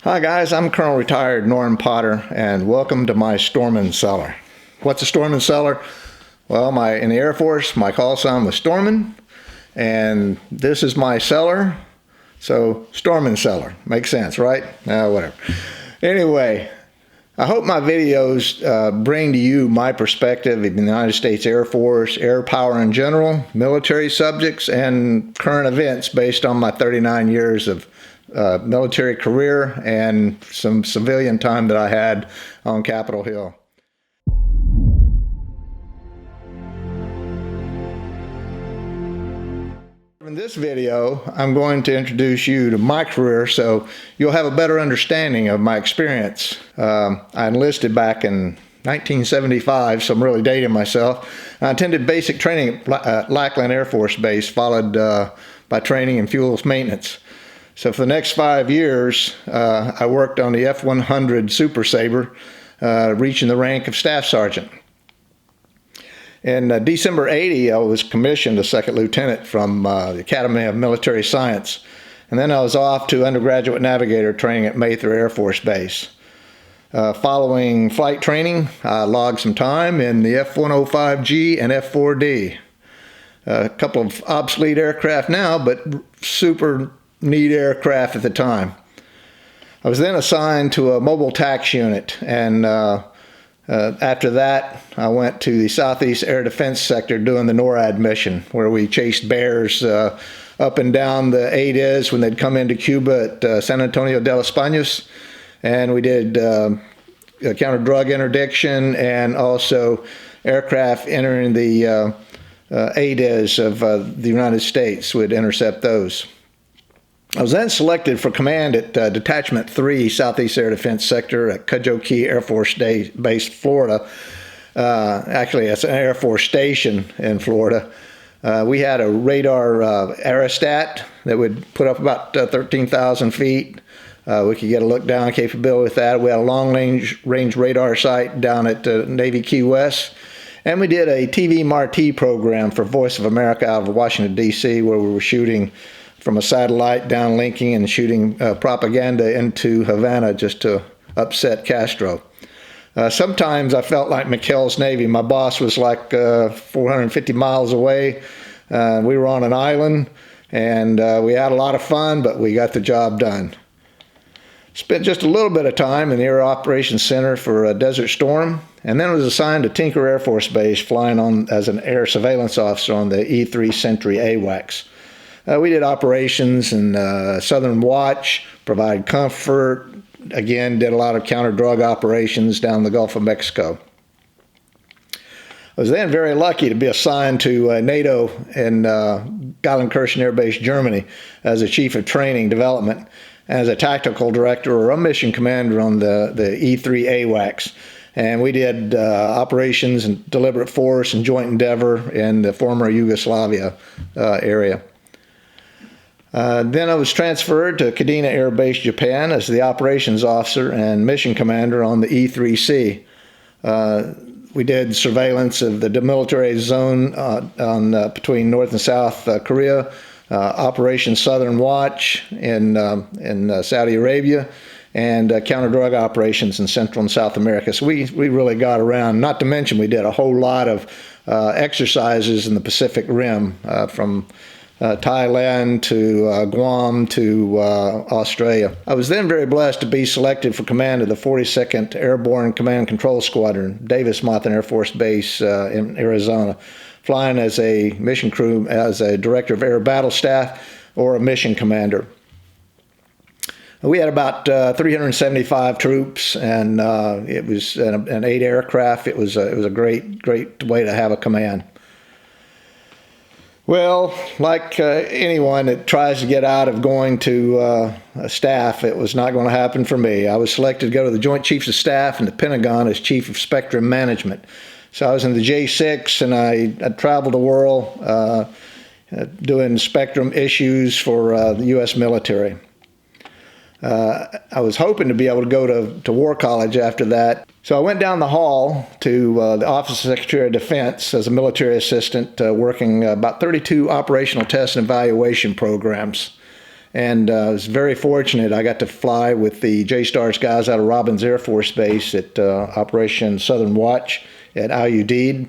Hi guys, I'm Colonel Retired Norm Potter, and welcome to my Storeman Cellar. What's a Storeman Cellar? Well, in the Air Force, my call sign was Storeman, and this is my cellar, so Storeman Cellar. Makes sense, right? Whatever. Anyway, I hope my videos bring to you my perspective of the United States Air Force, air power in general, military subjects, and current events based on my 39 years of military career and some civilian time that I had on Capitol Hill. In this video, I'm going to introduce you to my career so you'll have a better understanding of my experience. I enlisted back in 1975, so I'm really dating myself. I attended basic training at Lackland Air Force Base, followed by training in fuels maintenance. So for the next 5 years, I worked on the F-100 Super Sabre, reaching the rank of Staff Sergeant. In December '80, I was commissioned a second lieutenant from the Academy of Military Science. And then I was off to undergraduate navigator training at Mather Air Force Base. Following flight training, I logged some time in the F-105G and F-4D. A couple of obsolete aircraft now, but super neat aircraft at the time. I was then assigned to a mobile tax unit, and after that I went to the Southeast Air Defense Sector doing the Norad Mission, where we chased bears up and down the ADIZ when they'd come into Cuba at San Antonio de los Baños, and we did counter-drug interdiction and also aircraft entering the ADIZ of the United States. We'd intercept those. I was then selected for command at Detachment 3, Southeast Air Defense Sector at Cudjoe Key Air Force Base, Florida. Actually, it's an Air Force station in Florida. We had a radar aerostat that would put up about 13,000 feet. We could get a look-down capability with that. We had a long-range radar sight down at Navy Key West. And we did a TV Marti program for Voice of America out of Washington, D.C., where we were shooting from a satellite downlinking and shooting propaganda into Havana just to upset Castro. Sometimes I felt like McHale's Navy. My boss was like 450 miles away. We were on an island, and we had a lot of fun, but we got the job done. Spent just a little bit of time in the Air Operations Center for Desert Storm, and then was assigned to Tinker Air Force Base, flying on as an air surveillance officer on the E-3 Sentry AWACS. We did operations in Southern Watch, provided comfort, again, did a lot of counter-drug operations down the Gulf of Mexico. I was then very lucky to be assigned to NATO in Geilenkirchen Air Base, Germany, as a chief of training development, as a tactical director or a mission commander on the E-3 AWACS. And we did operations and deliberate force and joint endeavor in the former Yugoslavia area. Then I was transferred to Kadena Air Base, Japan, as the operations officer and mission commander on the E-3C. We did surveillance of the demilitarized zone between North and South Korea, Operation Southern Watch in Saudi Arabia, and counter-drug operations in Central and South America. So we really got around, not to mention we did a whole lot of exercises in the Pacific Rim, from Thailand to Guam to Australia. I was then very blessed to be selected for command of the 42nd Airborne Command and Control Squadron, Davis-Monthan Air Force Base in Arizona, flying as a mission crew, as a director of air battle staff or a mission commander. We had about 375 troops, and it was an 8 aircraft. It was a great way to have a command. Well, like anyone that tries to get out of going to staff, it was not going to happen for me. I was selected to go to the Joint Chiefs of Staff in the Pentagon as Chief of Spectrum Management. So I was in the J6, and I traveled the world doing spectrum issues for the U.S. military. I was hoping to be able to go to War College after that. So I went down the hall to the Office of Secretary of Defense as a military assistant, working about 32 operational test and evaluation programs. And I was very fortunate. I got to fly with the J-Stars guys out of Robbins Air Force Base at Operation Southern Watch at Al Udeid,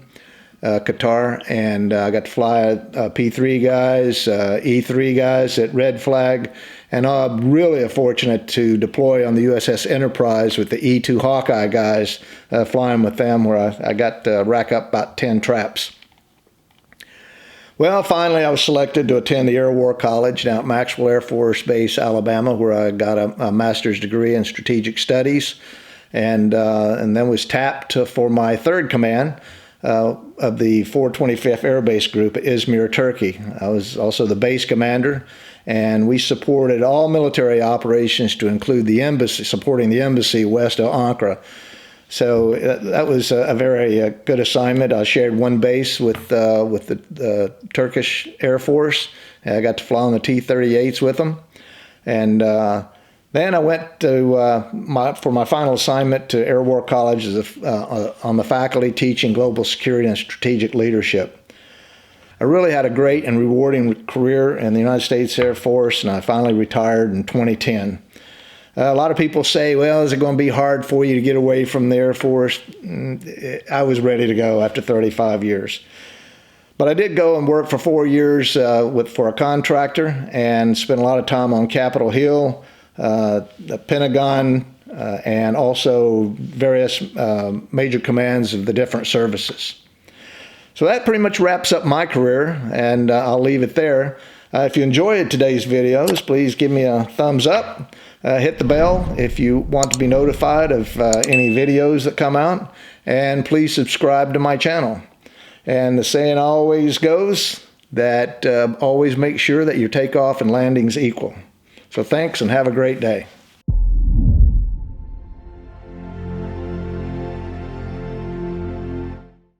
Qatar. And I got to fly P3 guys, E3 guys at Red Flag. And I'm really fortunate to deploy on the USS Enterprise with the E2 Hawkeye guys, flying with them, where I got to rack up about 10 traps. Well, finally, I was selected to attend the Air War College down at Maxwell Air Force Base, Alabama, where I got a master's degree in strategic studies, and then was tapped for my third command of the 425th Air Base Group at Izmir, Turkey. I was also the base commander, and we supported all military operations to include the embassy, supporting the embassy west of Ankara. So that was a very good assignment. I shared one base with the Turkish Air Force. I got to fly on the T-38s with them. And then I went to for my final assignment to Air War College on the faculty teaching global security and strategic leadership. I really had a great and rewarding career in the United States Air Force, and I finally retired in 2010. A lot of people say, well, is it going to be hard for you to get away from the Air Force? I was ready to go after 35 years. But I did go and work for 4 years for a contractor and spent a lot of time on Capitol Hill, the Pentagon, and also various major commands of the different services. So that pretty much wraps up my career, and I'll leave it there. If you enjoyed today's videos, please give me a thumbs up. Hit the bell if you want to be notified of any videos that come out, and please subscribe to my channel. And the saying always goes that always make sure that your takeoff and landing's equal. So thanks, and have a great day.